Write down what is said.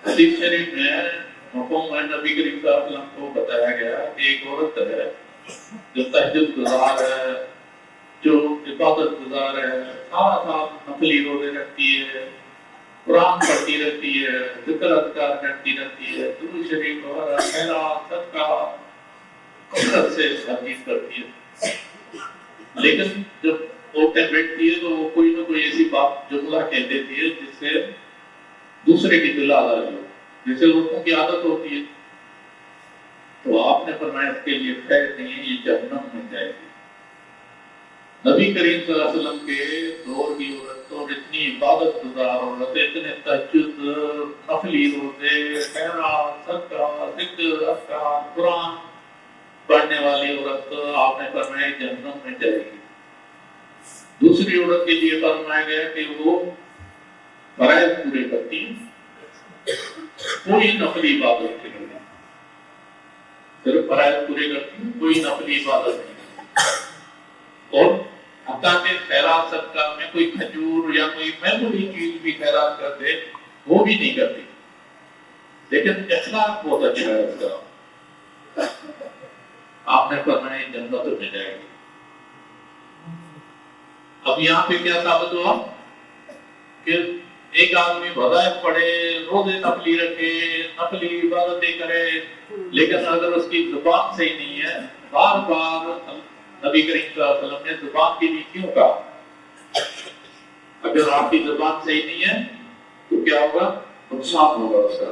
حدیث شریف میں حکم ہے نبی کریم صلی اللہ علیہ وسلم کو بتایا گیا کہ ایک عورت ہے جو تہجد گزار ہے، جو عبادت گزار ہے، سارا سال نفلی روزے رکھتی ہے، قرآن پڑھتی رہتی ہے، ذکر اذکار کرتی رہتی ہے، درود شریف وغیرہ خیرات صدقہ کثرت سے حدیث کرتی ہے، لیکن جب عورتیں بیٹھتی ہے تو وہ کوئی نہ کوئی ایسی بات جملہ کہہ دیتی ہے جس سے دوسرے کی دل آزار ہو، جیسے عورتوں کی عادت ہوتی ہے، تو آپ نے فرمایا اس کے لیے خیر نہیں ہے، یہ جہنم میں جائے گی۔ نبی کریم صلی اللہ علیہ وسلم کے دور کی عورتوں اتنی عبادت گزار عورتیں، اتنے تہجد، نفلی روزے، خیرات، صدقہ، ذکر اذکار، قرآن پڑھنے والی عورت، آپ نے فرمایا جہنم میں جائے گی۔ دوسری عورت کے لیے فرمایا گیا کہ وہ فرائض پورے کرتی ہیں، کوئی نفلی عبادت نہیں کرتی، صرف فرائض پورے کرتی ہیں، کوئی نفلی عبادت نہیں کرتی، اور حتیٰ کہ خیرات صدقہ میں کوئی کھجور یا کوئی معمولی چیز بھی خیرات کر دے وہ بھی نہیں کرتی، لیکن اخلاق بہت اچھا ہے اس کا، آپ نے فرمایا جنت میں جائے گی۔ اب یہاں پہ کیا ثابت ہوا کہ ایک آدمی وظائف پڑھے، روزے نفلی رکھے، نفلی عبادتیں کرے، لیکن اگر اس کی زبان صحیح نہیں ہے، بار بار نبی کریم صلی اللہ علیہ وسلم نے زبان کے لیے کیوں کہا؟ اگر آپ کی زبان صحیح نہیں ہے تو کیا ہوگا؟ نقصان ہوگا اس کا۔